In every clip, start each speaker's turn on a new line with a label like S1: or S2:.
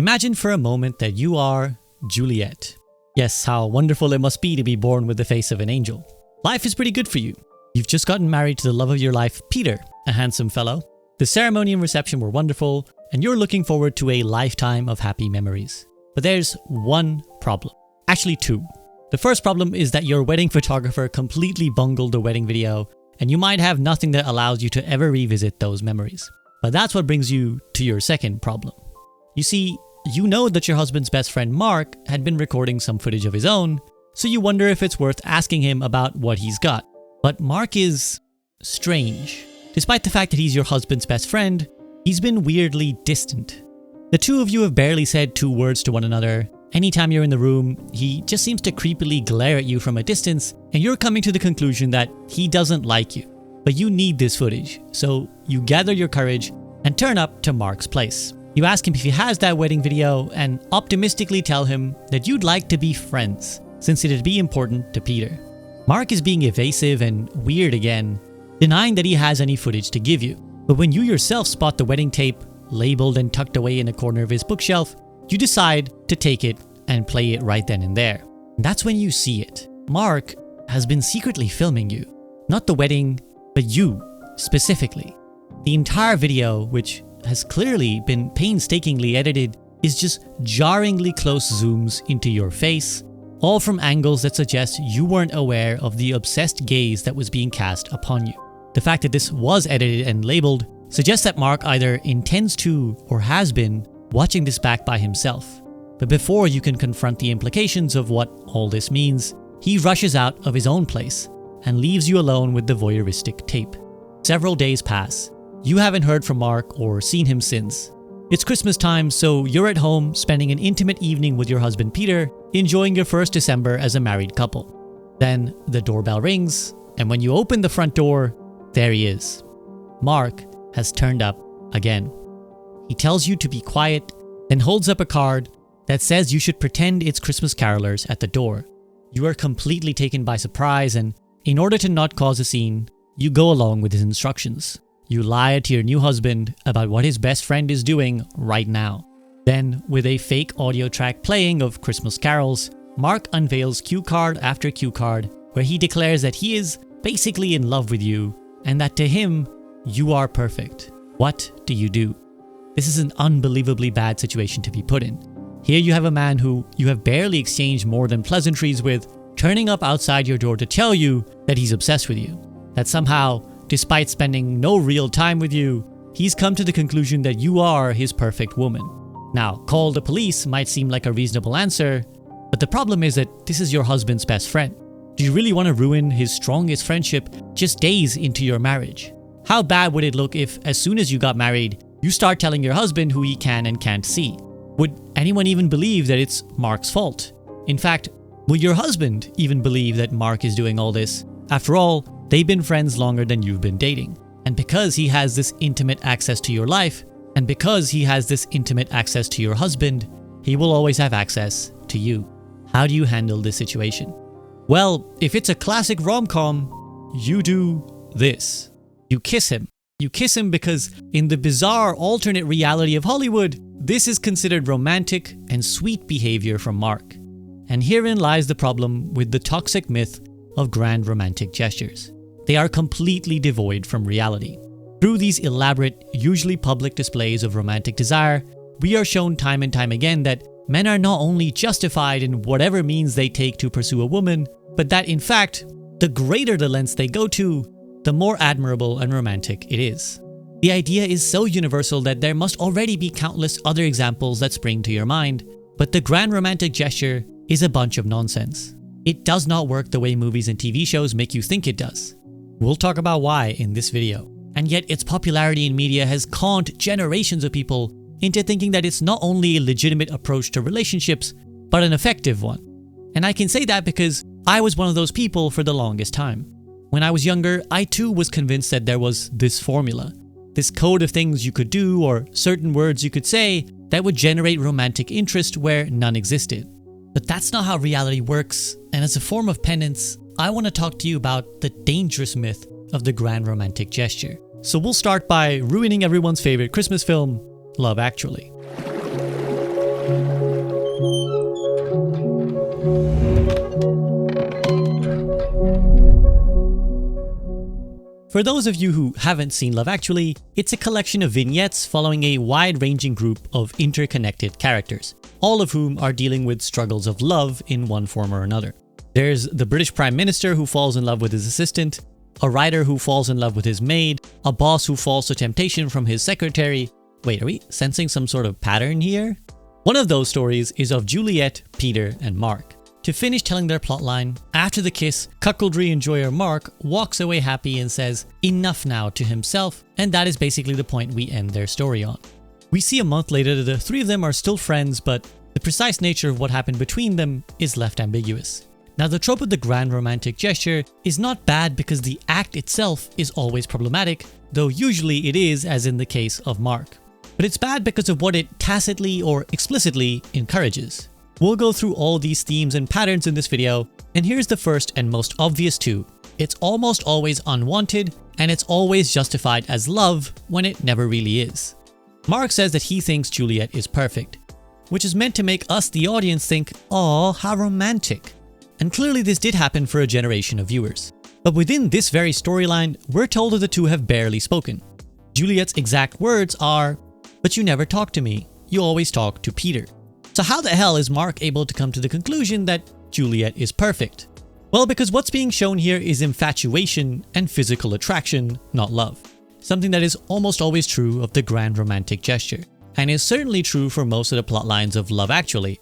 S1: Imagine for a moment that you are Juliet. Yes, how wonderful it must be to be born with the face of an angel. Life is pretty good for you. You've just gotten married to the love of your life, Peter, a handsome fellow. The ceremony and reception were wonderful, and you're looking forward to a lifetime of happy memories. But there's one problem. Actually, two. The first problem is that your wedding photographer completely bungled the wedding video, and you might have nothing that allows you to ever revisit those memories. But that's what brings you to your second problem. You see, you know that your husband's best friend Mark had been recording some footage of his own, so you wonder if it's worth asking him about what he's got. But Mark is strange. Despite the fact that he's your husband's best friend, he's been weirdly distant. The two of you have barely said 2 words to one another. Anytime you're in the room, he just seems to creepily glare at you from a distance, and you're coming to the conclusion that he doesn't like you. But you need this footage, so you gather your courage and turn up to Mark's place. You ask him if he has that wedding video and optimistically tell him that you'd like to be friends, since it'd be important to Peter. Mark is being evasive and weird again, denying that he has any footage to give you. But when you yourself spot the wedding tape, labeled and tucked away in a corner of his bookshelf, you decide to take it and play it right then and there. And that's when you see it. Mark has been secretly filming you. Not the wedding, but you, specifically. The entire video, which has clearly been painstakingly edited, is just jarringly close zooms into your face, all from angles that suggest you weren't aware of the obsessed gaze that was being cast upon you. The fact that this was edited and labeled suggests that Mark either intends to or has been watching this back by himself. But before you can confront the implications of what all this means, he rushes out of his own place and leaves you alone with the voyeuristic tape. Several days pass. You haven't heard from Mark or seen him since. It's Christmas time, so you're at home spending an intimate evening with your husband Peter, enjoying your first December as a married couple. Then the doorbell rings, and when you open the front door, there he is. Mark has turned up again. He tells you to be quiet, then holds up a card that says you should pretend it's Christmas carolers at the door. You are completely taken by surprise, and in order to not cause a scene, you go along with his instructions. You lie to your new husband about what his best friend is doing right now. Then, with a fake audio track playing of Christmas carols, Mark unveils cue card after cue card where he declares that he is basically in love with you and that to him, you are perfect. What do you do? This is an unbelievably bad situation to be put in. Here you have a man who you have barely exchanged more than pleasantries with, turning up outside your door to tell you that he's obsessed with you. That somehow, despite spending no real time with you, he's come to the conclusion that you are his perfect woman. Now, call the police might seem like a reasonable answer, but the problem is that this is your husband's best friend. Do you really want to ruin his strongest friendship just days into your marriage? How bad would it look if, as soon as you got married, you start telling your husband who he can and can't see? Would anyone even believe that it's Mark's fault? In fact, would your husband even believe that Mark is doing all this? After all, they've been friends longer than you've been dating. And because he has this intimate access to your life, and because he has this intimate access to your husband, he will always have access to you. How do you handle this situation? Well, if it's a classic rom-com, you do this. You kiss him. You kiss him because in the bizarre alternate reality of Hollywood, this is considered romantic and sweet behavior from Mark. And herein lies the problem with the toxic myth of grand romantic gestures. They are completely devoid from reality. Through these elaborate, usually public displays of romantic desire, we are shown time and time again that men are not only justified in whatever means they take to pursue a woman, but that in fact, the greater the lengths they go to, the more admirable and romantic it is. The idea is so universal that there must already be countless other examples that spring to your mind, but the grand romantic gesture is a bunch of nonsense. It does not work the way movies and TV shows make you think it does. We'll talk about why in this video. And yet its popularity in media has conned generations of people into thinking that it's not only a legitimate approach to relationships, but an effective one. And I can say that because I was one of those people for the longest time. When I was younger, I too was convinced that there was this formula, this code of things you could do or certain words you could say that would generate romantic interest where none existed. But that's not how reality works, and as a form of penance, I want to talk to you about the dangerous myth of the grand romantic gesture. So we'll start by ruining everyone's favorite Christmas film, Love Actually. For those of you who haven't seen Love Actually, it's a collection of vignettes following a wide-ranging group of interconnected characters, all of whom are dealing with struggles of love in one form or another. There's the British Prime Minister who falls in love with his assistant, a writer who falls in love with his maid, a boss who falls to temptation from his secretary. Wait, are we sensing some sort of pattern here? One of those stories is of Juliet, Peter, and Mark. To finish telling their plotline, after the kiss, cuckoldry enjoyer Mark walks away happy and says, "Enough now" to himself, and that is basically the point we end their story on. We see a month later that the three of them are still friends, but the precise nature of what happened between them is left ambiguous. Now, the trope of the grand romantic gesture is not bad because the act itself is always problematic, though usually it is, as in the case of Mark. But it's bad because of what it tacitly or explicitly encourages. We'll go through all these themes and patterns in this video, and here's the first and most obvious two. It's almost always unwanted, and it's always justified as love when it never really is. Mark says that he thinks Juliet is perfect, which is meant to make us, the audience, think, "Aw, how romantic." And clearly this did happen for a generation of viewers. But within this very storyline, we're told that the two have barely spoken. Juliet's exact words are, "But you never talk to me, you always talk to Peter." So how the hell is Mark able to come to the conclusion that Juliet is perfect? Well, because what's being shown here is infatuation and physical attraction, not love. Something that is almost always true of the grand romantic gesture, and is certainly true for most of the plot lines of Love Actually.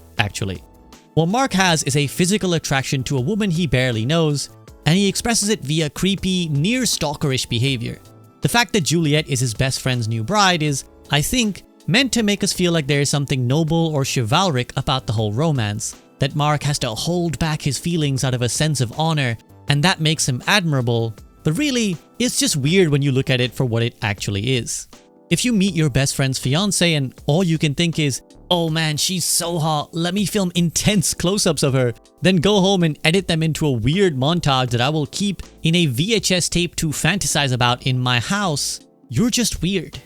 S1: What Mark has is a physical attraction to a woman he barely knows, and he expresses it via creepy, near stalkerish behavior. The fact that Juliet is his best friend's new bride is, I think, meant to make us feel like there is something noble or chivalric about the whole romance, that Mark has to hold back his feelings out of a sense of honor, and that makes him admirable, but really, it's just weird when you look at it for what it actually is. If you meet your best friend's fiance and all you can think is, "Oh man, she's so hot, let me film intense close-ups of her," then go home and edit them into a weird montage that I will keep in a VHS tape to fantasize about in my house, you're just weird.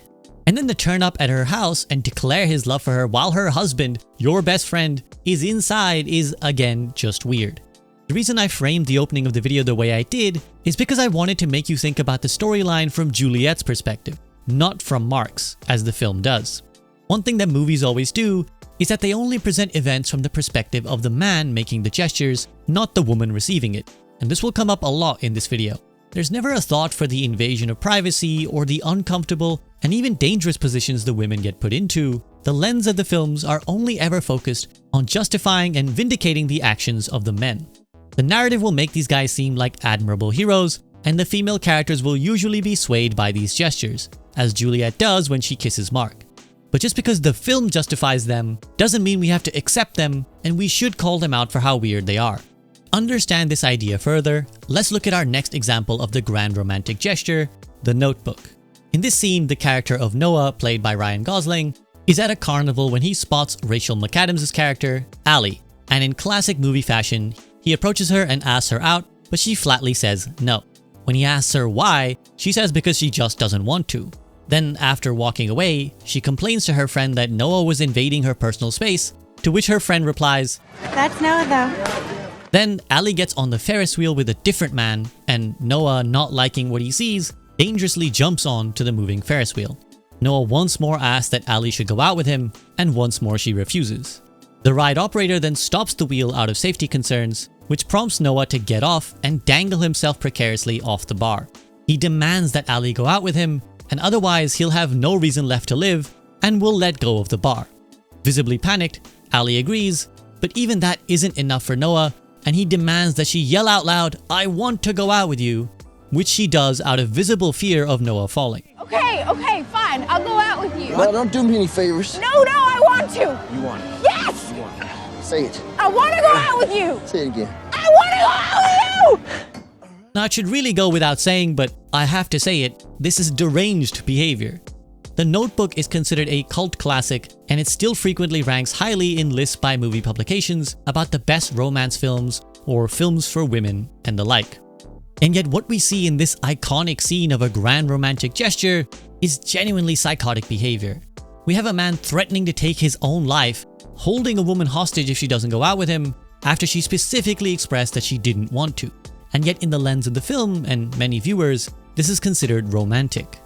S1: And then to turn up at her house and declare his love for her while her husband, your best friend, is inside is again just weird. The reason I framed the opening of the video the way I did is because I wanted to make you think about the storyline from Juliet's perspective, not from Mark's, as the film does. One thing that movies always do is that they only present events from the perspective of the man making the gestures, not the woman receiving it. And this will come up a lot in this video. There's never a thought for the invasion of privacy or the uncomfortable and even dangerous positions the women get put into. The lens of the films are only ever focused on justifying and vindicating the actions of the men. The narrative will make these guys seem like admirable heroes, and the female characters will usually be swayed by these gestures, as Juliet does when she kisses Mark. But just because the film justifies them doesn't mean we have to accept them, and we should call them out for how weird they are. Understand this idea further, let's look at our next example of the grand romantic gesture, the Notebook. In this scene, the character of Noah, played by Ryan Gosling, is at a carnival when he spots Rachel McAdams' character, Allie, and in classic movie fashion, he approaches her and asks her out, but she flatly says no. When he asks her why, she says because she just doesn't want to. Then, after walking away, she complains to her friend that Noah was invading her personal space, to which her friend replies,
S2: "That's Noah though."
S1: Then Allie gets on the Ferris wheel with a different man, and Noah, not liking what he sees, dangerously jumps on to the moving Ferris wheel. Noah once more asks that Allie should go out with him, and once more she refuses. The ride operator then stops the wheel out of safety concerns, which prompts Noah to get off and dangle himself precariously off the bar. He demands that Allie go out with him, and otherwise he'll have no reason left to live, and will let go of the bar. Visibly panicked, Allie agrees, but even that isn't enough for Noah, and he demands that she yell out loud, "I want to go out with you," which she does out of visible fear of Noah falling.
S2: Okay, fine, I'll go out with you.
S3: No, don't do me any favors.
S2: No, I want to.
S3: You want it?
S2: Yes!
S3: You want it? Say it.
S2: I want to go out with you.
S3: Say it again.
S2: I want to go out with you!
S1: Now, it should really go without saying, but I have to say it, this is deranged behavior. The Notebook is considered a cult classic, and it still frequently ranks highly in lists by movie publications about the best romance films or films for women and the like. And yet what we see in this iconic scene of a grand romantic gesture is genuinely psychotic behavior. We have a man threatening to take his own life, holding a woman hostage if she doesn't go out with him, after she specifically expressed that she didn't want to. And yet in the lens of the film and many viewers, this is considered romantic.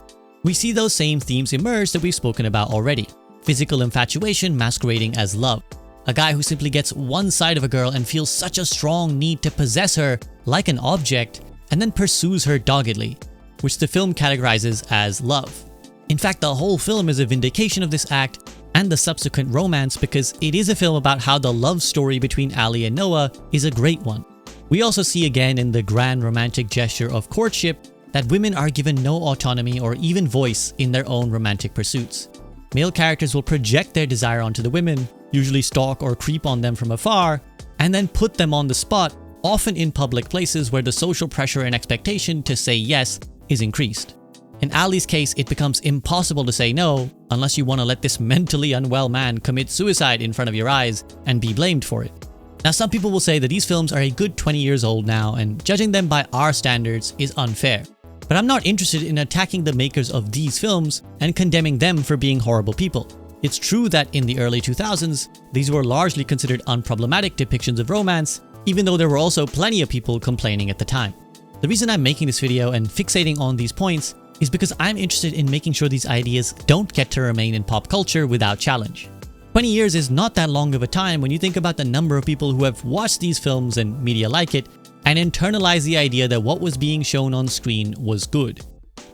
S1: We see those same themes emerge that we've spoken about already. Physical infatuation masquerading as love. A guy who simply gets one side of a girl and feels such a strong need to possess her like an object and then pursues her doggedly, which the film categorizes as love. In fact, the whole film is a vindication of this act and the subsequent romance because it is a film about how the love story between Ali and Noah is a great one. We also see again in the grand romantic gesture of courtship that women are given no autonomy or even voice in their own romantic pursuits. Male characters will project their desire onto the women, usually stalk or creep on them from afar, and then put them on the spot, often in public places where the social pressure and expectation to say yes is increased. In Ali's case, it becomes impossible to say no unless you want to let this mentally unwell man commit suicide in front of your eyes and be blamed for it. Now, some people will say that these films are a good 20 years old now and judging them by our standards is unfair. But I'm not interested in attacking the makers of these films and condemning them for being horrible people. It's true that in the early 2000s, these were largely considered unproblematic depictions of romance, even though there were also plenty of people complaining at the time. The reason I'm making this video and fixating on these points is because I'm interested in making sure these ideas don't get to remain in pop culture without challenge. 20 years is not that long of a time when you think about the number of people who have watched these films and media like it and internalized the idea that what was being shown on screen was good.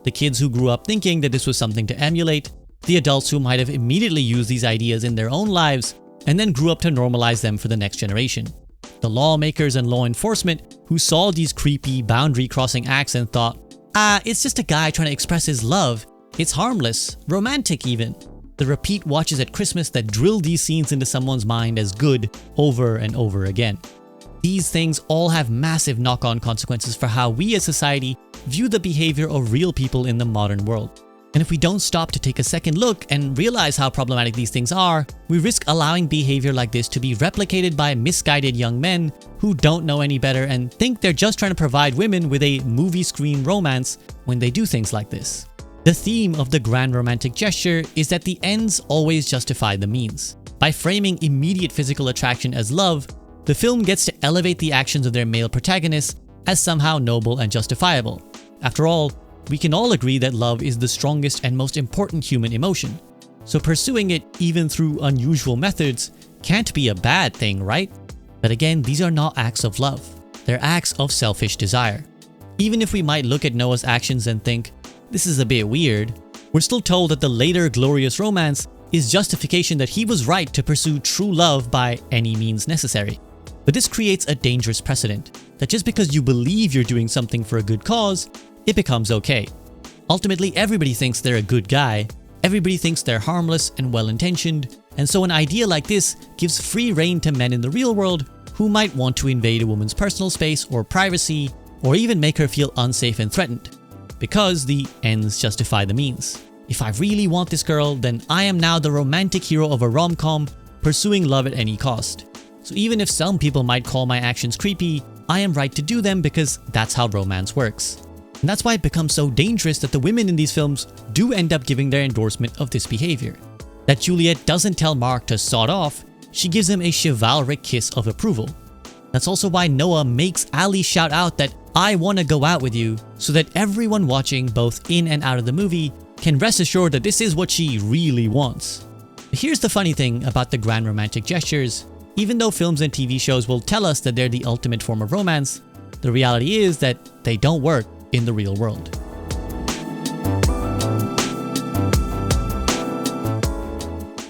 S1: The kids who grew up thinking that this was something to emulate, the adults who might have immediately used these ideas in their own lives and then grew up to normalize them for the next generation. The lawmakers and law enforcement who saw these creepy boundary-crossing acts and thought, it's just a guy trying to express his love. It's harmless, romantic even. The repeat watches at Christmas that drill these scenes into someone's mind as good over and over again. These things all have massive knock-on consequences for how we as society view the behavior of real people in the modern world. And if we don't stop to take a second look and realize how problematic these things are, we risk allowing behavior like this to be replicated by misguided young men who don't know any better and think they're just trying to provide women with a movie screen romance when they do things like this. The theme of the grand romantic gesture is that the ends always justify the means. By framing immediate physical attraction as love, the film gets to elevate the actions of their male protagonists as somehow noble and justifiable. After all, we can all agree that love is the strongest and most important human emotion. So pursuing it, even through unusual methods, can't be a bad thing, right? But again, these are not acts of love. They're acts of selfish desire. Even if we might look at Noah's actions and think, this is a bit weird, we're still told that the later glorious romance is justification that he was right to pursue true love by any means necessary. But this creates a dangerous precedent, that just because you believe you're doing something for a good cause, it becomes okay. Ultimately, everybody thinks they're a good guy, everybody thinks they're harmless and well-intentioned, and so an idea like this gives free rein to men in the real world who might want to invade a woman's personal space or privacy, or even make her feel unsafe and threatened. Because the ends justify the means. If I really want this girl, then I am now the romantic hero of a rom-com, pursuing love at any cost. So even if some people might call my actions creepy, I am right to do them because that's how romance works. And that's why it becomes so dangerous that the women in these films do end up giving their endorsement of this behavior. That Juliet doesn't tell Mark to sod off, she gives him a chivalric kiss of approval. That's also why Noah makes Ali shout out that I want to go out with you, so that everyone watching both in and out of the movie can rest assured that this is what she really wants. But here's the funny thing about the grand romantic gestures. Even though films and TV shows will tell us that they're the ultimate form of romance, the reality is that they don't work in the real world.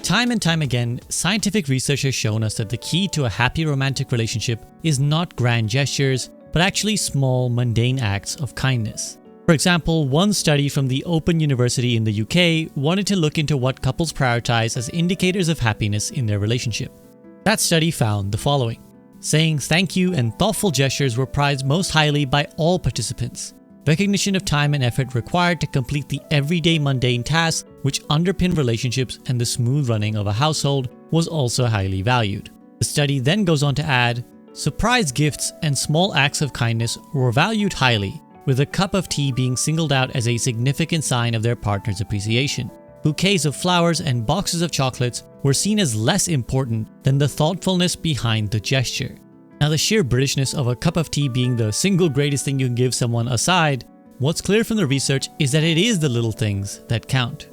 S1: Time and time again, scientific research has shown us that the key to a happy romantic relationship is not grand gestures, but actually small, mundane acts of kindness. For example, one study from the Open University in the UK wanted to look into what couples prioritize as indicators of happiness in their relationship. That study found the following. Saying thank you and thoughtful gestures were prized most highly by all participants. Recognition of time and effort required to complete the everyday mundane tasks which underpin relationships and the smooth running of a household was also highly valued. The study then goes on to add, surprise gifts and small acts of kindness were valued highly, with a cup of tea being singled out as a significant sign of their partner's appreciation. Bouquets of flowers and boxes of chocolates were seen as less important than the thoughtfulness behind the gesture. Now, the sheer Britishness of a cup of tea being the single greatest thing you can give someone aside, What's clear from the research is that it is the little things that count.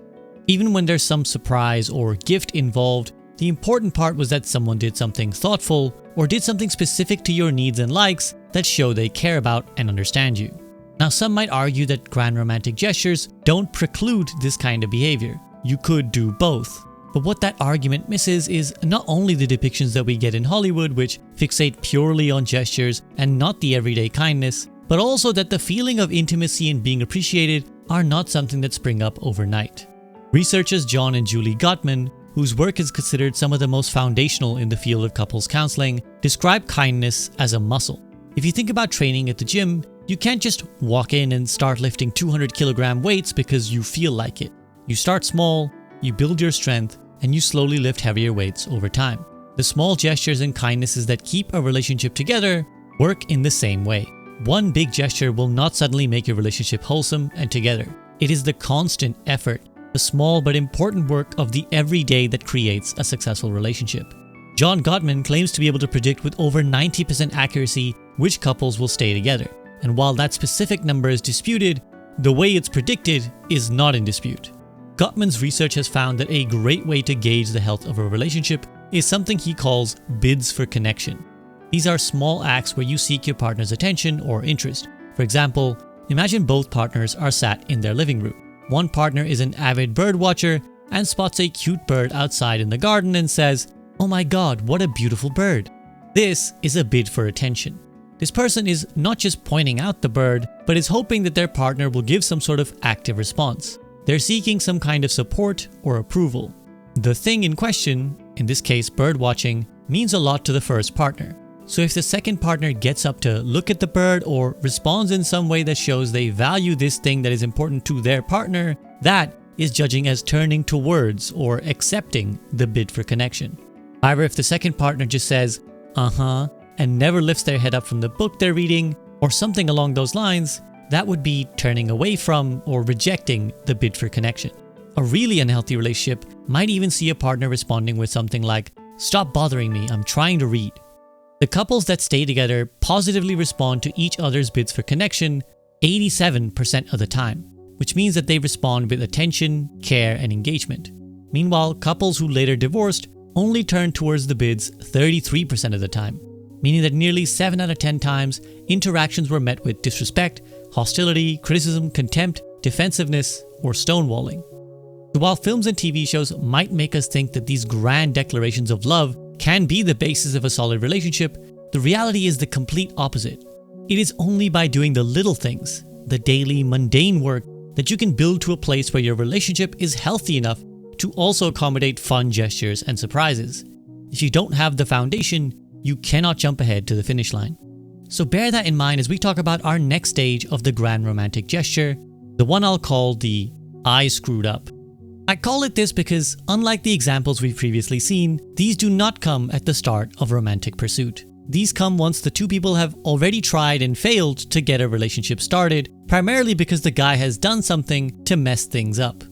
S1: Even when there's some surprise or gift involved, the important part was that someone did something thoughtful or did something specific to your needs and likes that show they care about and understand you. Now, some might argue that grand romantic gestures don't preclude this kind of behavior. You could do both. But what that argument misses is not only the depictions that we get in Hollywood, which fixate purely on gestures and not the everyday kindness, but also that the feeling of intimacy and being appreciated are not something that spring up overnight. Researchers John and Julie Gottman, whose work is considered some of the most foundational in the field of couples counseling, describe kindness as a muscle. If you think about training at the gym, you can't just walk in and start lifting 200-kilogram weights because you feel like it. You start small, you build your strength, and you slowly lift heavier weights over time. The small gestures and kindnesses that keep a relationship together work in the same way. One big gesture will not suddenly make your relationship wholesome and together. It is the constant effort, the small but important work of the everyday that creates a successful relationship. John Gottman claims to be able to predict with over 90% accuracy which couples will stay together. And while that specific number is disputed, the way it's predicted is not in dispute. Gottman's research has found that a great way to gauge the health of a relationship is something he calls bids for connection. These are small acts where you seek your partner's attention or interest. For example, imagine both partners are sat in their living room. One partner is an avid bird watcher and spots a cute bird outside in the garden and says, "Oh my God, what a beautiful bird." This is a bid for attention. This person is not just pointing out the bird, but is hoping that their partner will give some sort of active response. They're seeking some kind of support or approval. The thing in question, in this case bird watching, means a lot to the first partner. So if the second partner gets up to look at the bird or responds in some way that shows they value this thing that is important to their partner, that is judging as turning towards or accepting the bid for connection. However, if the second partner just says, "uh-huh," and never lifts their head up from the book they're reading, or something along those lines, that would be turning away from or rejecting the bid for connection. A really unhealthy relationship might even see a partner responding with something like, "Stop bothering me, I'm trying to read." The couples that stay together positively respond to each other's bids for connection 87% of the time, which means that they respond with attention, care, and engagement. Meanwhile, couples who later divorced only turn towards the bids 33% of the time, meaning that nearly 7 out of 10 times, interactions were met with disrespect, hostility, criticism, contempt, defensiveness, or stonewalling. So while films and TV shows might make us think that these grand declarations of love can be the basis of a solid relationship, the reality is the complete opposite. It is only by doing the little things, the daily mundane work, that you can build to a place where your relationship is healthy enough to also accommodate fun gestures and surprises. If you don't have the foundation, you cannot jump ahead to the finish line. So bear that in mind as we talk about our next stage of the grand romantic gesture, the one I'll call the "I screwed up." I call it this because, unlike the examples we've previously seen, these do not come at the start of romantic pursuit. These come once the two people have already tried and failed to get a relationship started, primarily because the guy has done something to mess things up.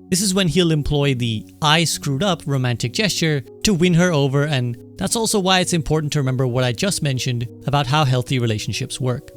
S1: This is when he'll employ the "I screwed up" romantic gesture to win her over, and that's also why it's important to remember what I just mentioned about how healthy relationships work.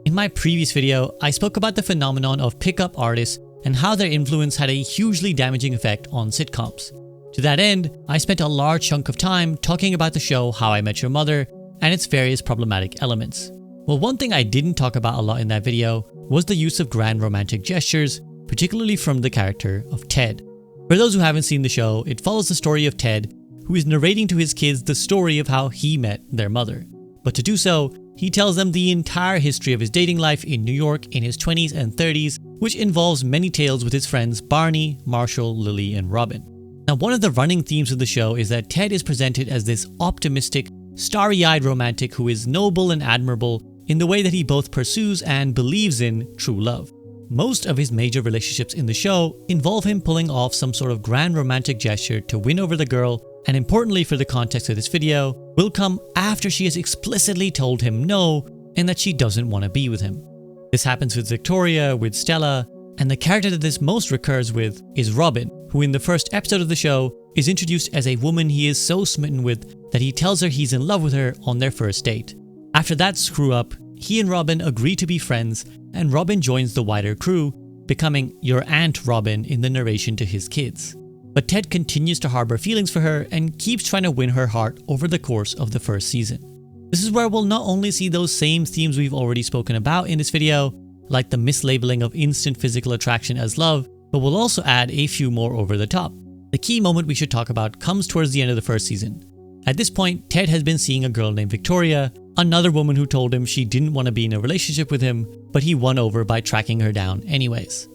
S1: In my previous video, I spoke about the phenomenon of pickup artists and how their influence had a hugely damaging effect on sitcoms. To that end, I spent a large chunk of time talking about the show How I Met Your Mother and its various problematic elements. Well, one thing I didn't talk about a lot in that video was the use of grand romantic gestures, particularly from the character of Ted. For those who haven't seen the show, it follows the story of Ted, who is narrating to his kids the story of how he met their mother. But to do so, he tells them the entire history of his dating life in New York in his 20s and 30s, which involves many tales with his friends Barney, Marshall, Lily, and Robin. Now, one of the running themes of the show is that Ted is presented as this optimistic, starry-eyed romantic who is noble and admirable in the way that he both pursues and believes in true love. Most of his major relationships in the show involve him pulling off some sort of grand romantic gesture to win over the girl, and importantly for the context of this video, will come after she has explicitly told him no and that she doesn't want to be with him. This happens with Victoria, with Stella, and the character that this most recurs with is Robin, who in the first episode of the show is introduced as a woman he is so smitten with that he tells her he's in love with her on their first date. After that screw up, he and Robin agree to be friends and Robin joins the wider crew, becoming your Aunt Robin in the narration to his kids. But Ted continues to harbor feelings for her and keeps trying to win her heart over the course of the first season. This is where we'll not only see those same themes we've already spoken about in this video, like the mislabeling of instant physical attraction as love, but we'll also add a few more over the top. The key moment we should talk about comes towards the end of the first season. At this point, Ted has been seeing a girl named Victoria, another woman who told him she didn't want to be in a relationship with him, but he won over by tracking her down anyways.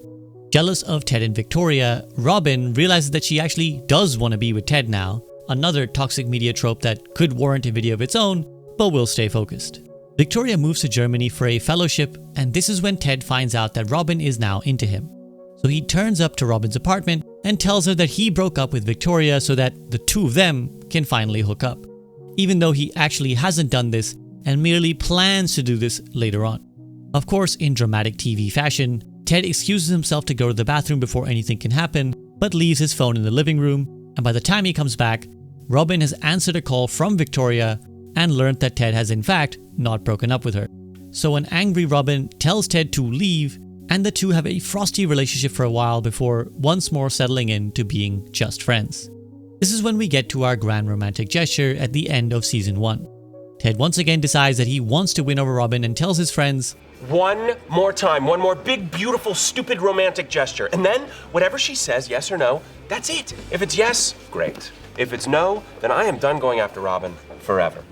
S1: Jealous of Ted and Victoria, Robin realizes that she actually does want to be with Ted now, another toxic media trope that could warrant a video of its own, but will stay focused. Victoria moves to Germany for a fellowship, and this is when Ted finds out that Robin is now into him. So he turns up to Robin's apartment and tells her that he broke up with Victoria so that the two of them can finally hook up, even though he actually hasn't done this and merely plans to do this later on. Of course, in dramatic TV fashion, Ted excuses himself to go to the bathroom before anything can happen, but leaves his phone in the living room, and by the time he comes back, Robin has answered a call from Victoria and learned that Ted has in fact not broken up with her. So an angry Robin tells Ted to leave, and the two have a frosty relationship for a while before once more settling into being just friends. This is when we get to our grand romantic gesture at the end of season 1. Ted once again decides that he wants to win over Robin and tells his friends,
S4: "One more time, one more big, beautiful, stupid romantic gesture. And then, whatever she says, yes or no, that's it. If it's yes, great. If it's no, then I am done going after Robin forever."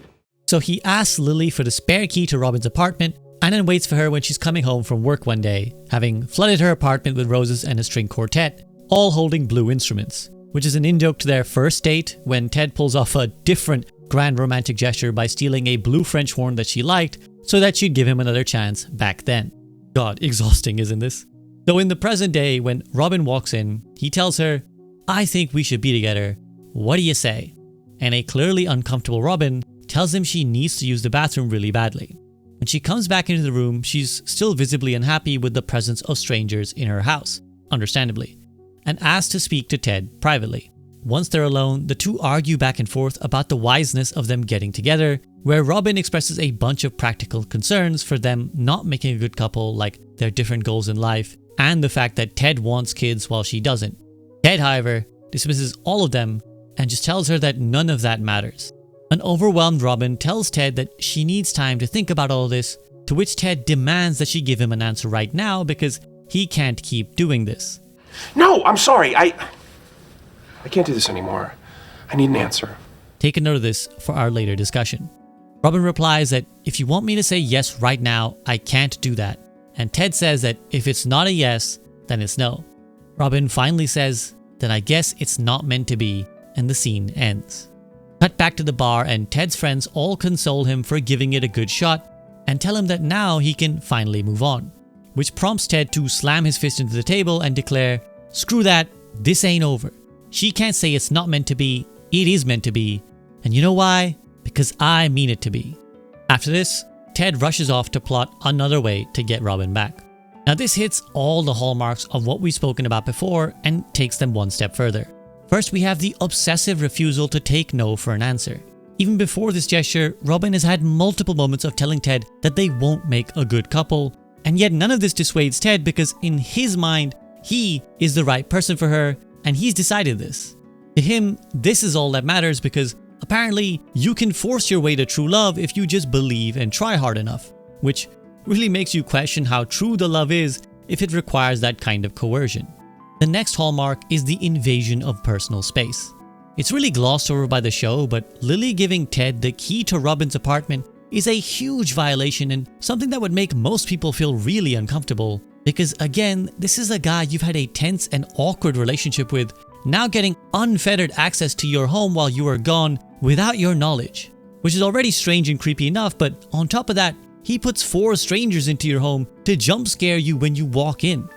S1: So he asks Lily for the spare key to Robin's apartment and then waits for her when she's coming home from work one day, having flooded her apartment with roses and a string quartet, all holding blue instruments, which is an in-joke to their first date when Ted pulls off a different grand romantic gesture by stealing a blue French horn that she liked so that she'd give him another chance back then. God, exhausting, isn't this? So in the present day, when Robin walks in, he tells her, "I think we should be together. What do you say?" And a clearly uncomfortable Robin tells him she needs to use the bathroom really badly. When she comes back into the room, she's still visibly unhappy with the presence of strangers in her house, understandably, and asks to speak to Ted privately. Once they're alone, the two argue back and forth about the wiseness of them getting together, where Robin expresses a bunch of practical concerns for them not making a good couple, like their different goals in life, and the fact that Ted wants kids while she doesn't. Ted, however, dismisses all of them and just tells her that none of that matters. An overwhelmed Robin tells Ted that she needs time to think about all this, to which Ted demands that she give him an answer right now because he can't keep doing this.
S4: "No, I'm sorry. I can't do this anymore. I need an answer."
S1: Take a note of this for our later discussion. Robin replies that if you want me to say yes right now, I can't do that. And Ted says that if it's not a yes, then it's no. Robin finally says, "Then I guess it's not meant to be," and the scene ends. Cut back to the bar, and Ted's friends all console him for giving it a good shot and tell him that now he can finally move on, which prompts Ted to slam his fist into the table and declare, "Screw that, this ain't over. She can't say it's not meant to be, it is meant to be, and you know why? Because I mean it to be." After this, Ted rushes off to plot another way to get Robin back. Now this hits all the hallmarks of what we've spoken about before and takes them one step further. First, we have the obsessive refusal to take no for an answer. Even before this gesture, Robin has had multiple moments of telling Ted that they won't make a good couple, and yet none of this dissuades Ted because in his mind, he is the right person for her, and he's decided this. To him, this is all that matters because apparently you can force your way to true love if you just believe and try hard enough, which really makes you question how true the love is if it requires that kind of coercion. The next hallmark is the invasion of personal space. It's really glossed over by the show, but Lily giving Ted the key to Robin's apartment is a huge violation and something that would make most people feel really uncomfortable. Because again, this is a guy you've had a tense and awkward relationship with, now getting unfettered access to your home while you are gone without your knowledge. Which is already strange and creepy enough, but on top of that, he puts 4 strangers into your home to jump scare you when you walk in.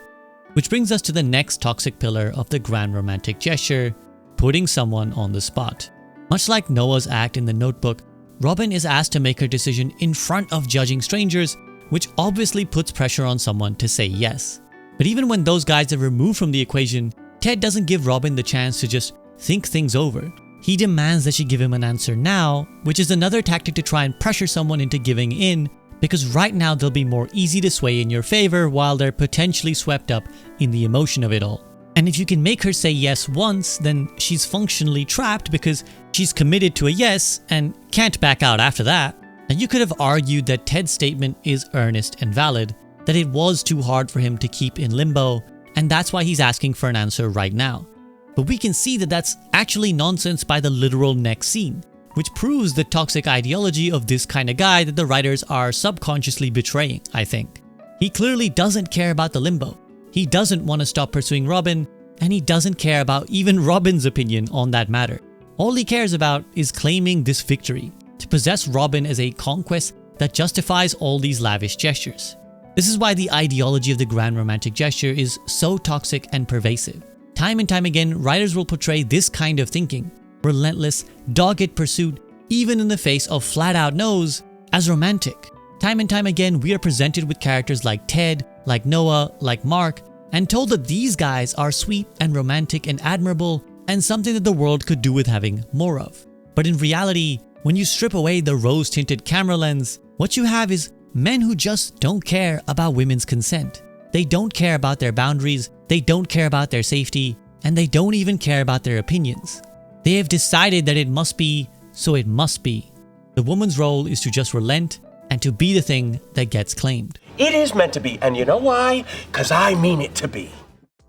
S1: Which brings us to the next toxic pillar of the grand romantic gesture, putting someone on the spot. Much like Noah's act in The Notebook, Robin is asked to make her decision in front of judging strangers, which obviously puts pressure on someone to say yes. But even when those guys are removed from the equation, Ted doesn't give Robin the chance to just think things over. He demands that she give him an answer now, which is another tactic to try and pressure someone into giving in because right now they'll be more easy to sway in your favor while they're potentially swept up in the emotion of it all. And if you can make her say yes once, then she's functionally trapped because she's committed to a yes and can't back out after that. And you could have argued that Ted's statement is earnest and valid, that it was too hard for him to keep in limbo, and that's why he's asking for an answer right now. But we can see that that's actually nonsense by the literal next scene, which proves the toxic ideology of this kind of guy that the writers are subconsciously betraying, I think. He clearly doesn't care about the limbo. He doesn't want to stop pursuing Robin, and he doesn't care about even Robin's opinion on that matter. All he cares about is claiming this victory, to possess Robin as a conquest that justifies all these lavish gestures. This is why the ideology of the grand romantic gesture is so toxic and pervasive. Time and time again, writers will portray this kind of thinking, relentless, dogged pursuit, even in the face of flat-out no's, as romantic. Time and time again, we are presented with characters like Ted, like Noah, like Mark, and told that these guys are sweet and romantic and admirable and something that the world could do with having more of. But in reality, when you strip away the rose-tinted camera lens, what you have is men who just don't care about women's consent. They don't care about their boundaries, they don't care about their safety, and they don't even care about their opinions. They have decided that it must be, so it must be. The woman's role is to just relent and to be the thing that gets claimed.
S4: It is meant to be, and you know why? Because I mean it to be.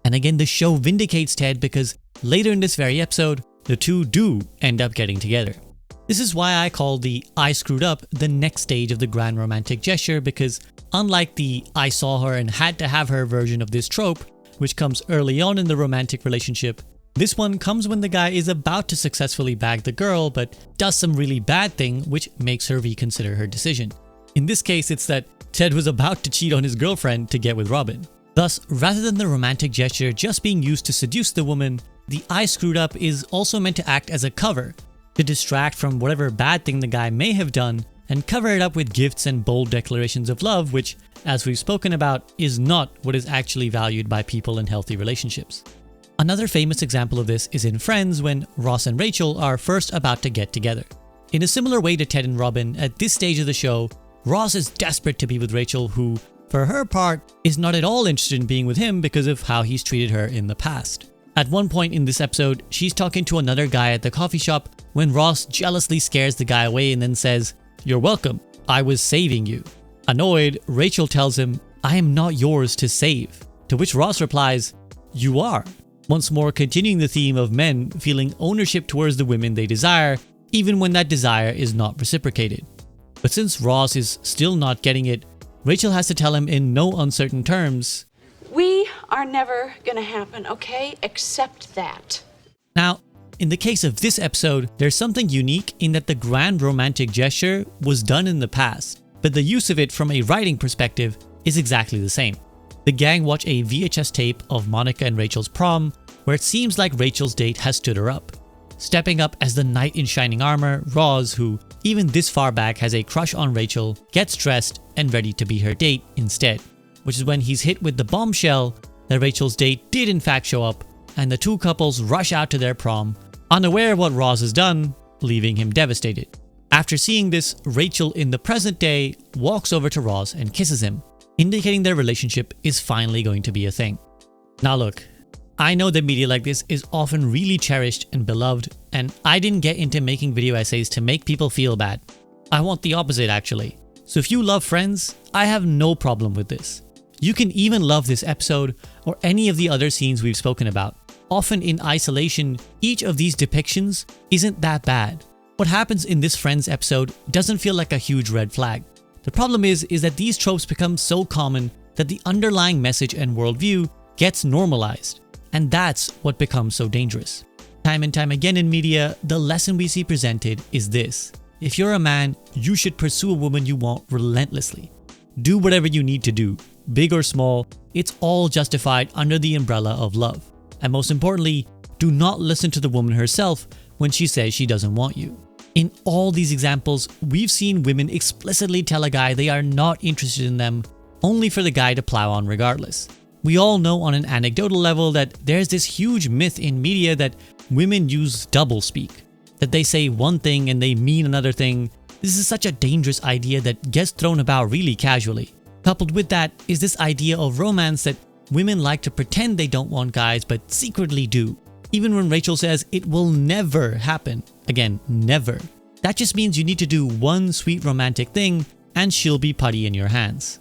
S1: And again, the show vindicates Ted because later in this very episode, the two do end up getting together. This is why I call the I screwed up the next stage of the grand romantic gesture, because unlike the I saw her and had to have her version of this trope, which comes early on in the romantic relationship, this one comes when the guy is about to successfully bag the girl but does some really bad thing which makes her reconsider her decision. In this case, it's that Ted was about to cheat on his girlfriend to get with Robin. Thus, rather than the romantic gesture just being used to seduce the woman, the I screwed up is also meant to act as a cover, to distract from whatever bad thing the guy may have done and cover it up with gifts and bold declarations of love, which, as we've spoken about, is not what is actually valued by people in healthy relationships. Another famous example of this is in Friends when Ross and Rachel are first about to get together. In a similar way to Ted and Robin, at this stage of the show, Ross is desperate to be with Rachel, who, for her part, is not at all interested in being with him because of how he's treated her in the past. At one point in this episode, she's talking to another guy at the coffee shop when Ross jealously scares the guy away and then says, "You're welcome, I was saving you." Annoyed, Rachel tells him, "I am not yours to save." To which Ross replies, "You are." Once more continuing the theme of men feeling ownership towards the women they desire, even when that desire is not reciprocated. But since Ross is still not getting it, Rachel has to tell him in no uncertain terms,
S5: "We are never gonna happen, okay? Accept that."
S1: Now, in the case of this episode, there's something unique in that the grand romantic gesture was done in the past, but the use of it from a writing perspective is exactly the same. The gang watch a VHS tape of Monica and Rachel's prom, where it seems like Rachel's date has stood her up. Stepping up as the knight in shining armor, Roz, who even this far back has a crush on Rachel, gets dressed and ready to be her date instead, which is when he's hit with the bombshell that Rachel's date did in fact show up, and the two couples rush out to their prom, unaware of what Roz has done, leaving him devastated. After seeing this, Rachel in the present day walks over to Roz and kisses him, indicating their relationship is finally going to be a thing. Now look, I know that media like this is often really cherished and beloved, and I didn't get into making video essays to make people feel bad. I want the opposite actually. So if you love Friends, I have no problem with this. You can even love this episode or any of the other scenes we've spoken about. Often in isolation, each of these depictions isn't that bad. What happens in this Friends episode doesn't feel like a huge red flag. The problem is that these tropes become so common that the underlying message and worldview gets normalized. And that's what becomes so dangerous. Time and time again in media, the lesson we see presented is this. If you're a man, you should pursue a woman you want relentlessly. Do whatever you need to do, big or small, it's all justified under the umbrella of love. And most importantly, do not listen to the woman herself when she says she doesn't want you. In all these examples, we've seen women explicitly tell a guy they are not interested in them, only for the guy to plow on regardless. We all know on an anecdotal level that there's this huge myth in media that women use doublespeak, that they say one thing and they mean another thing, This is such a dangerous idea that gets thrown about really casually. Coupled with that is this idea of romance that women like to pretend they don't want guys but secretly do. Even when Rachel says it will never happen. Again, never. That just means you need to do one sweet romantic thing and she'll be putty in your hands.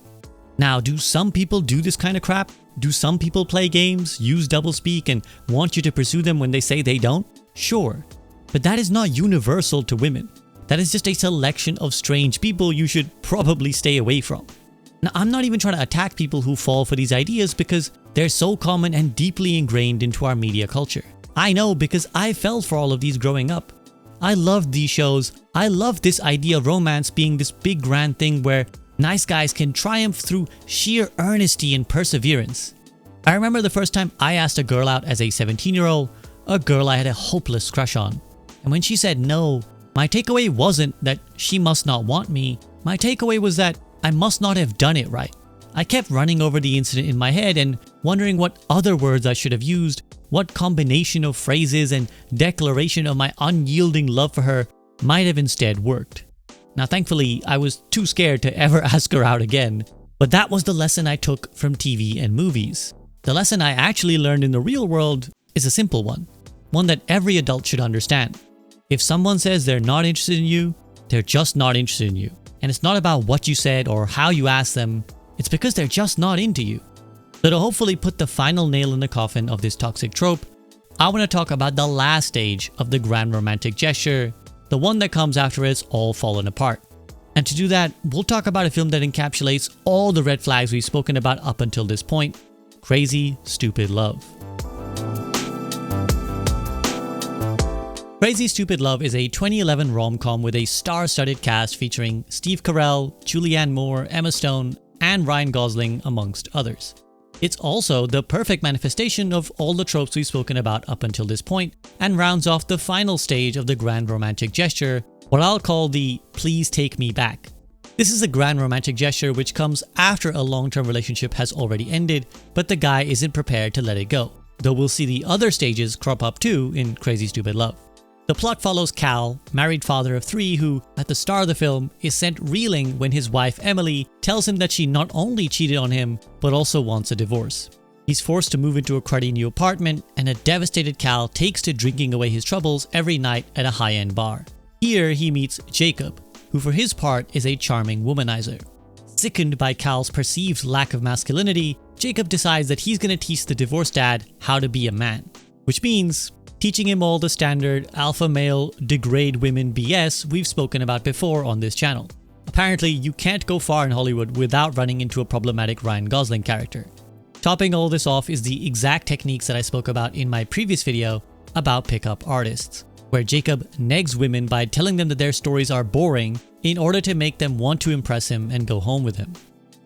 S1: Now, do some people do this kind of crap? Do some people play games, use doublespeak, and want you to pursue them when they say they don't? Sure. But that is not universal to women. That is just a selection of strange people you should probably stay away from. Now, I'm not even trying to attack people who fall for these ideas because they're so common and deeply ingrained into our media culture. I know because I fell for all of these growing up. I loved these shows. I loved this idea of romance being this big grand thing where nice guys can triumph through sheer earnesty and perseverance. I remember the first time I asked a girl out as a 17-year-old, a girl I had a hopeless crush on. And when she said no, my takeaway wasn't that she must not want me. My takeaway was that I must not have done it right. I kept running over the incident in my head and wondering what other words I should have used, what combination of phrases and declaration of my unyielding love for her might have instead worked. Now, thankfully, I was too scared to ever ask her out again, but that was the lesson I took from TV and movies. The lesson I actually learned in the real world is a simple one that every adult should understand. If someone says they're not interested in you, they're just not interested in you. And it's not about what you said or how you asked them, it's because they're just not into you. So to hopefully put the final nail in the coffin of this toxic trope, I want to talk about the last stage of the grand romantic gesture, the one that comes after it's all fallen apart. And to do that, we'll talk about a film that encapsulates all the red flags we've spoken about up until this point, Crazy Stupid Love. Crazy Stupid Love is a 2011 rom-com with a star-studded cast featuring Steve Carell, Julianne Moore, Emma Stone, and Ryan Gosling, amongst others. It's also the perfect manifestation of all the tropes we've spoken about up until this point, and rounds off the final stage of the grand romantic gesture, what I'll call the please take me back. This is a grand romantic gesture which comes after a long-term relationship has already ended, but the guy isn't prepared to let it go, though we'll see the other stages crop up too in Crazy Stupid Love. The plot follows Cal, married father of 3, who, at the start of the film, is sent reeling when his wife Emily tells him that she not only cheated on him, but also wants a divorce. He's forced to move into a cruddy new apartment, and a devastated Cal takes to drinking away his troubles every night at a high-end bar. Here he meets Jacob, who for his part is a charming womanizer. Sickened by Cal's perceived lack of masculinity, Jacob decides that he's gonna teach the divorced dad how to be a man. Which means teaching him all the standard alpha male degrade women BS we've spoken about before on this channel. Apparently, you can't go far in Hollywood without running into a problematic Ryan Gosling character. Topping all this off is the exact techniques that I spoke about in my previous video about pickup artists, where Jacob negs women by telling them that their stories are boring in order to make them want to impress him and go home with him.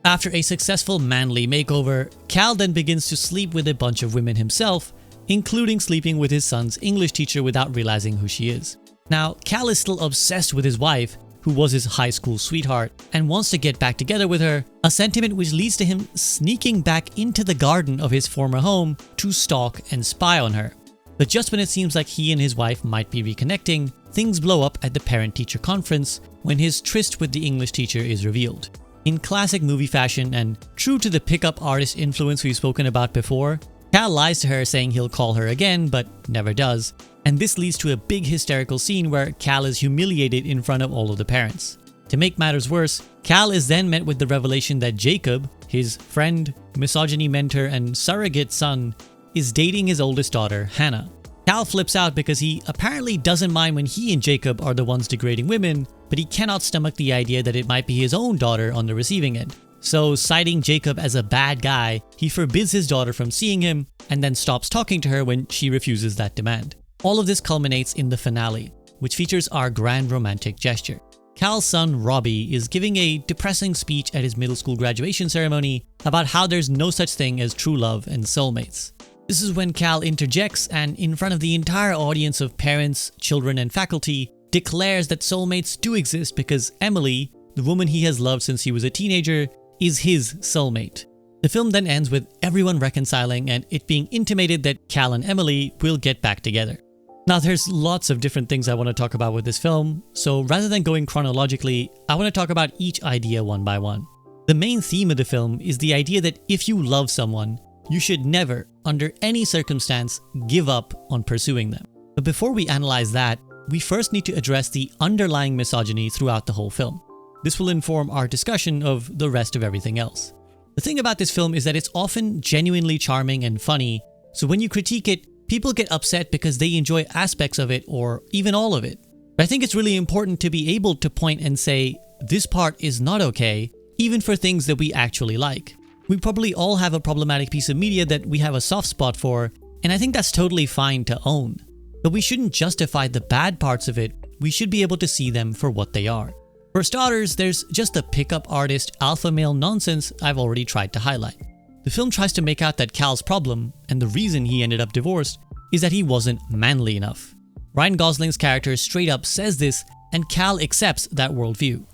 S1: After a successful manly makeover, Cal then begins to sleep with a bunch of women himself, including sleeping with his son's English teacher without realizing who she is. Now, Cal is still obsessed with his wife, who was his high school sweetheart, and wants to get back together with her, a sentiment which leads to him sneaking back into the garden of his former home to stalk and spy on her. But just when it seems like he and his wife might be reconnecting, things blow up at the parent-teacher conference when his tryst with the English teacher is revealed. In classic movie fashion and true to the pickup artist influence we've spoken about before, Cal lies to her saying he'll call her again, but never does. And this leads to a big hysterical scene where Cal is humiliated in front of all of the parents. To make matters worse, Cal is then met with the revelation that Jacob, his friend, misogyny mentor, and surrogate son, is dating his oldest daughter, Hannah. Cal flips out because he apparently doesn't mind when he and Jacob are the ones degrading women, but he cannot stomach the idea that it might be his own daughter on the receiving end. So, citing Jacob as a bad guy, he forbids his daughter from seeing him and then stops talking to her when she refuses that demand. All of this culminates in the finale, which features our grand romantic gesture. Cal's son, Robbie, is giving a depressing speech at his middle school graduation ceremony about how there's no such thing as true love and soulmates. This is when Cal interjects and, in front of the entire audience of parents, children, and faculty, declares that soulmates do exist because Emily, the woman he has loved since he was a teenager, is his soulmate. The film then ends with everyone reconciling and it being intimated that Cal and Emily will get back together. Now there's lots of different things I want to talk about with this film, so rather than going chronologically, I want to talk about each idea one by one. The main theme of the film is the idea that if you love someone, you should never, under any circumstance, give up on pursuing them. But before we analyze that, we first need to address the underlying misogyny throughout the whole film. This will inform our discussion of the rest of everything else. The thing about this film is that it's often genuinely charming and funny, so when you critique it, people get upset because they enjoy aspects of it or even all of it. But I think it's really important to be able to point and say, this part is not okay, even for things that we actually like. We probably all have a problematic piece of media that we have a soft spot for, and I think that's totally fine to own. But we shouldn't justify the bad parts of it, we should be able to see them for what they are. For starters, there's just the pickup artist alpha male nonsense I've already tried to highlight. The film tries to make out that Cal's problem, and the reason he ended up divorced, is that he wasn't manly enough. Ryan Gosling's character straight up says this, and Cal accepts that worldview.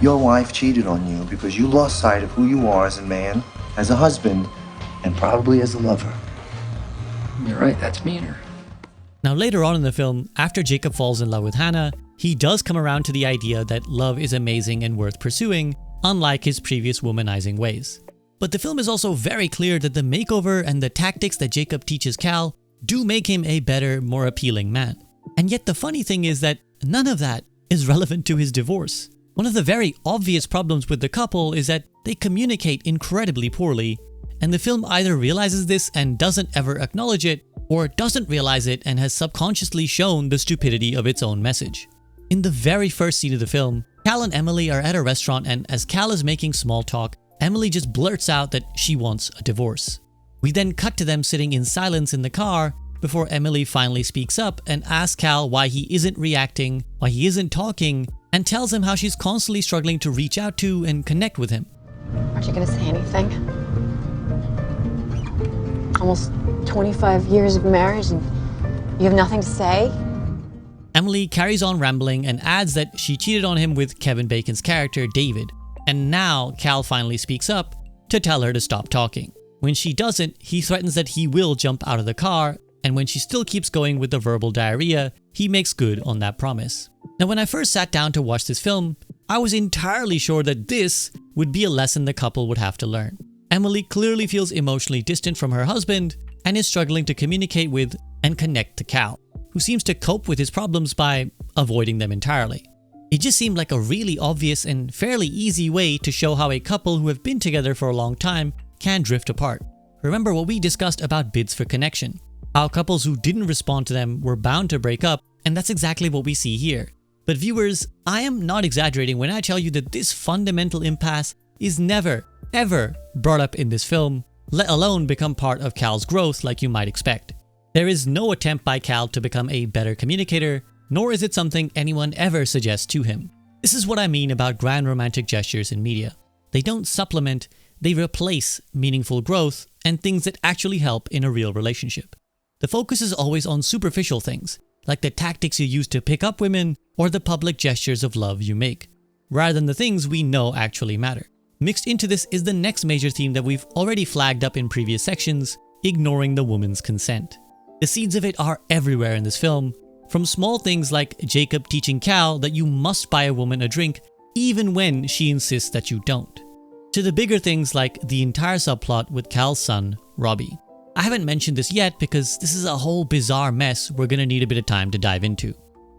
S6: Your wife cheated on you because you lost sight of who you are as a man, as a husband, and probably as a lover.
S7: You're right, that's meaner.
S1: Now later on in the film, after Jacob falls in love with Hannah, he does come around to the idea that love is amazing and worth pursuing, unlike his previous womanizing ways. But the film is also very clear that the makeover and the tactics that Jacob teaches Cal do make him a better, more appealing man. And yet the funny thing is that none of that is relevant to his divorce. One of the very obvious problems with the couple is that they communicate incredibly poorly, and the film either realizes this and doesn't ever acknowledge it, or doesn't realize it and has subconsciously shown the stupidity of its own message. In the very first scene of the film, Cal and Emily are at a restaurant, and as Cal is making small talk, Emily just blurts out that she wants a divorce. We then cut to them sitting in silence in the car before Emily finally speaks up and asks Cal why he isn't reacting, why he isn't talking, and tells him how she's constantly struggling to reach out to and connect with him.
S8: Aren't you gonna say anything? Almost 25 years of marriage and you have nothing to say?
S1: Emily carries on rambling and adds that she cheated on him with Kevin Bacon's character, David. And now Cal finally speaks up to tell her to stop talking. When she doesn't, he threatens that he will jump out of the car, and when she still keeps going with the verbal diarrhea, he makes good on that promise. Now when I first sat down to watch this film, I was entirely sure that this would be a lesson the couple would have to learn. Emily clearly feels emotionally distant from her husband and is struggling to communicate with and connect to Cal, who seems to cope with his problems by avoiding them entirely. It just seemed like a really obvious and fairly easy way to show how a couple who have been together for a long time can drift apart. Remember what we discussed about bids for connection, how couples who didn't respond to them were bound to break up, and that's exactly what we see here. But viewers, I am not exaggerating when I tell you that this fundamental impasse is never, ever brought up in this film, let alone become part of Cal's growth like you might expect. There is no attempt by Cal to become a better communicator, nor is it something anyone ever suggests to him. This is what I mean about grand romantic gestures in media. They don't supplement, they replace meaningful growth and things that actually help in a real relationship. The focus is always on superficial things, like the tactics you use to pick up women or the public gestures of love you make, rather than the things we know actually matter. Mixed into this is the next major theme that we've already flagged up in previous sections, ignoring the woman's consent. The seeds of it are everywhere in this film, from small things like Jacob teaching Cal that you must buy a woman a drink even when she insists that you don't, to the bigger things like the entire subplot with Cal's son, Robbie. I haven't mentioned this yet because this is a whole bizarre mess we're gonna need a bit of time to dive into.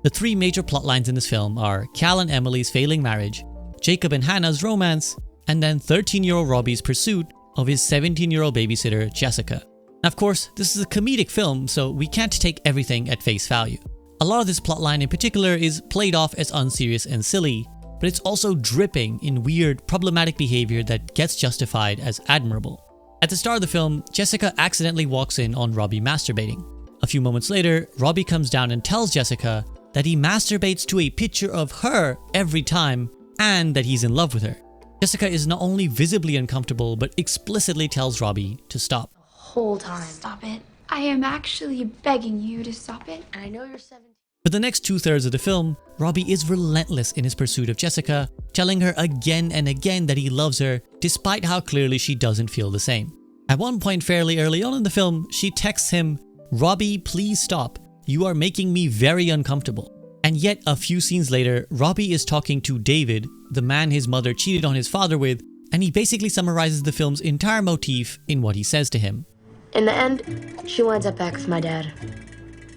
S1: The three major plot lines in this film are Cal and Emily's failing marriage, Jacob and Hannah's romance, and then 13-year-old Robbie's pursuit of his 17-year-old babysitter, Jessica. Now, of course, this is a comedic film, so we can't take everything at face value. A lot of this plotline in particular is played off as unserious and silly, but it's also dripping in weird, problematic behavior that gets justified as admirable. At the start of the film, Jessica accidentally walks in on Robbie masturbating. A few moments later, Robbie comes down and tells Jessica that he masturbates to a picture of her every time and that he's in love with her. Jessica is not only visibly uncomfortable, but explicitly tells Robbie to stop.
S9: Whole time. Stop it. I am actually begging you to stop it. And I know you're 17.
S1: For the next 2/3 of the film, Robbie is relentless in his pursuit of Jessica, telling her again and again that he loves her, despite how clearly she doesn't feel the same. At one point fairly early on in the film, she texts him, "Robbie, please stop. you are making me very uncomfortable. And yet a few scenes later, Robbie is talking to David, the man his mother cheated on his father with, and he basically summarizes the film's entire motif in what he says to him.
S10: In the end, she winds up back with my dad.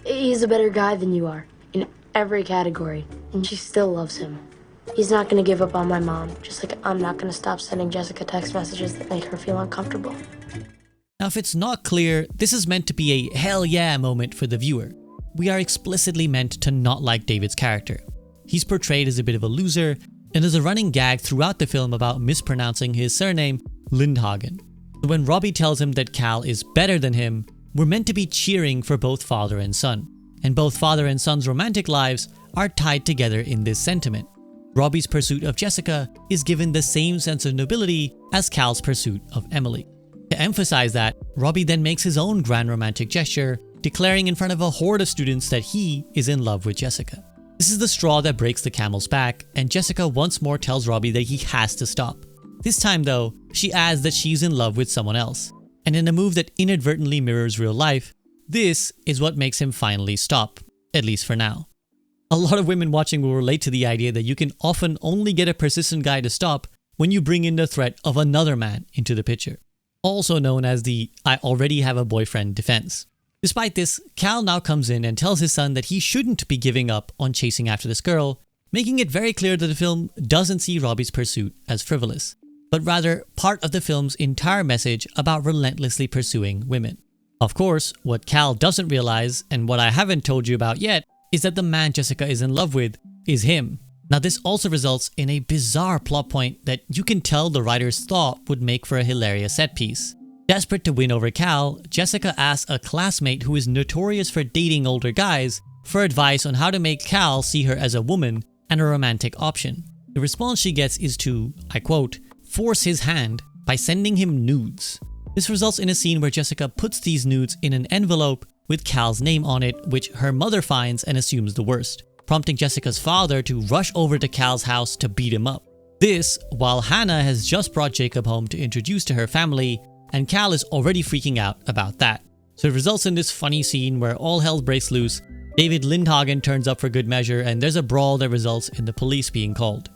S10: He's a better guy than you are, in every category, and she still loves him. He's not gonna give up on my mom, just like I'm not gonna stop sending Jessica text messages that make her feel uncomfortable.
S1: Now, if it's not clear, this is meant to be a hell yeah moment for the viewer. We are explicitly meant to not like David's character. He's portrayed as a bit of a loser, and there's a running gag throughout the film about mispronouncing his surname, Lindhagen. When Robbie tells him that Cal is better than him, we're meant to be cheering for both father and son. And both father and son's romantic lives are tied together in this sentiment. Robbie's pursuit of Jessica is given the same sense of nobility as Cal's pursuit of Emily. To emphasize that, Robbie then makes his own grand romantic gesture, declaring in front of a horde of students that he is in love with Jessica. This is the straw that breaks the camel's back, and Jessica once more tells Robbie that he has to stop. This time though, she adds that she's in love with someone else. And in a move that inadvertently mirrors real life, this is what makes him finally stop, at least for now. A lot of women watching will relate to the idea that you can often only get a persistent guy to stop when you bring in the threat of another man into the picture. Also known as the "I already have a boyfriend" defense. Despite this, Cal now comes in and tells his son that he shouldn't be giving up on chasing after this girl, making it very clear that the film doesn't see Robbie's pursuit as frivolous, but rather part of the film's entire message about relentlessly pursuing women. Of course, what Cal doesn't realize, and what I haven't told you about yet, is that the man Jessica is in love with is him. Now this also results in a bizarre plot point that you can tell the writers thought would make for a hilarious set piece. Desperate to win over Cal, Jessica asks a classmate who is notorious for dating older guys for advice on how to make Cal see her as a woman and a romantic option. The response she gets is to, I quote, force his hand by sending him nudes. This results in a scene where Jessica puts these nudes in an envelope with Cal's name on it, which her mother finds and assumes the worst, prompting Jessica's father to rush over to Cal's house to beat him up. This, while Hannah has just brought Jacob home to introduce to her family, and Cal is already freaking out about that. So it results in this funny scene where all hell breaks loose, David Lindhagen turns up for good measure, and there's a brawl that results in the police being called.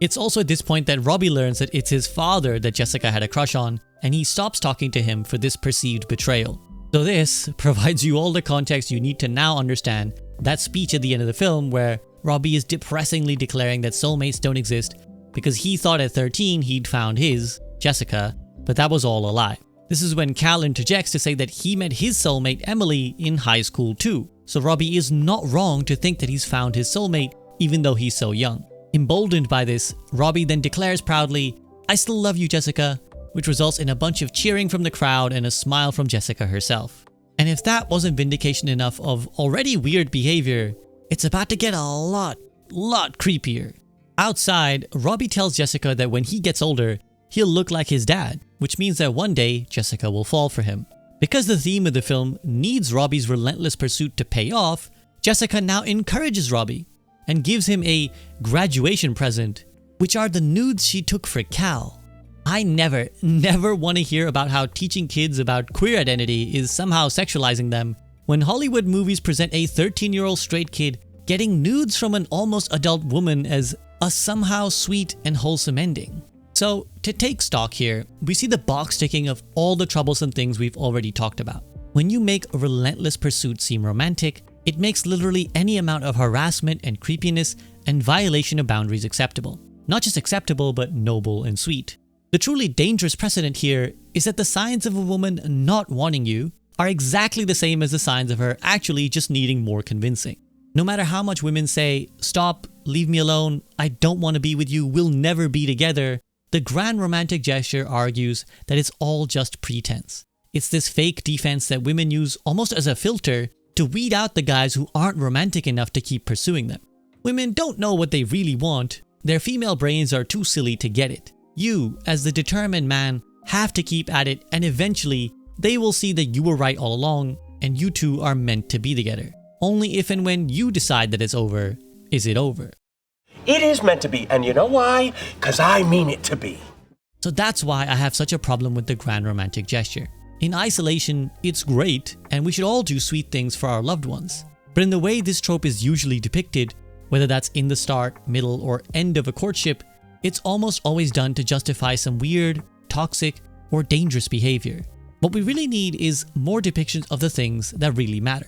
S1: It's also at this point that Robbie learns that it's his father that Jessica had a crush on, and he stops talking to him for this perceived betrayal. So this provides you all the context you need to now understand that speech at the end of the film where Robbie is depressingly declaring that soulmates don't exist because he thought at 13 he'd found his, Jessica, but that was all a lie. This is when Cal interjects to say that he met his soulmate Emily in high school too. So Robbie is not wrong to think that he's found his soulmate even though he's so young. Emboldened by this, Robbie then declares proudly, "I still love you, Jessica," which results in a bunch of cheering from the crowd and a smile from Jessica herself. And if that wasn't vindication enough of already weird behavior, it's about to get a lot creepier. Outside, Robbie tells Jessica that when he gets older, he'll look like his dad, which means that one day Jessica will fall for him. Because the theme of the film needs Robbie's relentless pursuit to pay off, Jessica now encourages Robbie and gives him a graduation present, which are the nudes she took for Cal. I never want to hear about how teaching kids about queer identity is somehow sexualizing them when Hollywood movies present a 13-year-old straight kid getting nudes from an almost adult woman as a somehow sweet and wholesome ending. So, to take stock here, we see the box ticking of all the troublesome things we've already talked about. When you make a relentless pursuit seem romantic, it makes literally any amount of harassment and creepiness and violation of boundaries acceptable. Not just acceptable, but noble and sweet. The truly dangerous precedent here is that the signs of a woman not wanting you are exactly the same as the signs of her actually just needing more convincing. No matter how much women say, "Stop, leave me alone, I don't want to be with you, we'll never be together," the grand romantic gesture argues that it's all just pretense. It's this fake defense that women use almost as a filter to weed out the guys who aren't romantic enough to keep pursuing them. Women don't know what they really want. Their female brains are too silly to get it. You, as the determined man, have to keep at it, and eventually they will see that you were right all along and you two are meant to be together. Only if and when you decide that it's over, is it over.
S4: It is meant to be, and you know why? 'Cause I mean it to be.
S1: So that's why I have such a problem with the grand romantic gesture. In isolation, it's great, and we should all do sweet things for our loved ones. But in the way this trope is usually depicted, whether that's in the start, middle, or end of a courtship, it's almost always done to justify some weird, toxic, or dangerous behavior. What we really need is more depictions of the things that really matter.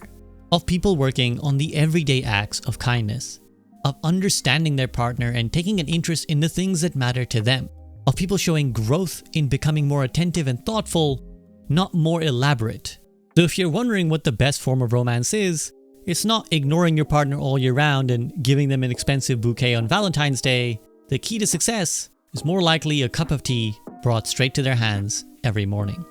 S1: Of people working on the everyday acts of kindness. Of understanding their partner and taking an interest in the things that matter to them. Of people showing growth in becoming more attentive and thoughtful, not more elaborate. So if you're wondering what the best form of romance is, it's not ignoring your partner all year round and giving them an expensive bouquet on Valentine's Day. The key to success is more likely a cup of tea brought straight to their hands every morning.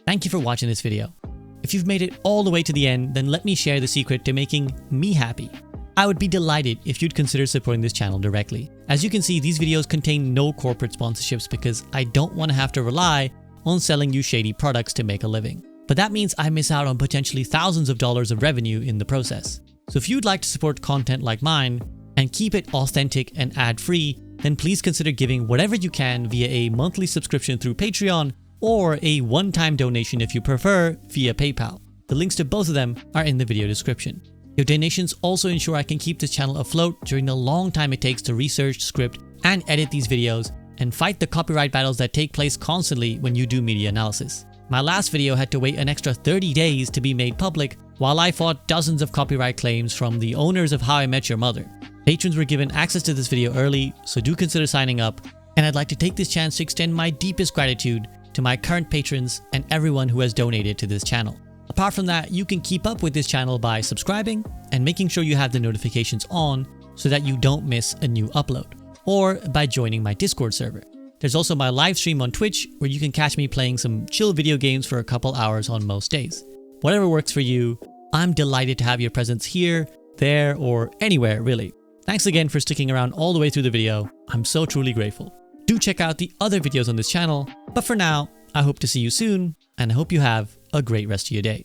S1: Thank you for watching this video. If you've made it all the way to the end, then let me share the secret to making me happy. I would be delighted if you'd consider supporting this channel directly. As you can see, these videos contain no corporate sponsorships because I don't want to have to rely on selling you shady products to make a living. But that means I miss out on potentially thousands of dollars of revenue in the process. So if you'd like to support content like mine and keep it authentic and ad-free, then please consider giving whatever you can via a monthly subscription through Patreon or a one-time donation if you prefer via PayPal. The links to both of them are in the video description. Your donations also ensure I can keep this channel afloat during the long time it takes to research, script, and edit these videos and fight the copyright battles that take place constantly when you do media analysis. My last video had to wait an extra 30 days to be made public while I fought dozens of copyright claims from the owners of How I Met Your Mother. Patrons were given access to this video early, so do consider signing up, and I'd like to take this chance to extend my deepest gratitude to my current patrons and everyone who has donated to this channel. Apart from that, you can keep up with this channel by subscribing and making sure you have the notifications on so that you don't miss a new upload, or by joining my Discord server. There's also my live stream on Twitch where you can catch me playing some chill video games for a couple hours on most days. Whatever works for you, I'm delighted to have your presence here, there, or anywhere really. Thanks again for sticking around all the way through the video. I'm so truly grateful. Do check out the other videos on this channel, but for now, I hope to see you soon, and I hope you have a great rest of your day.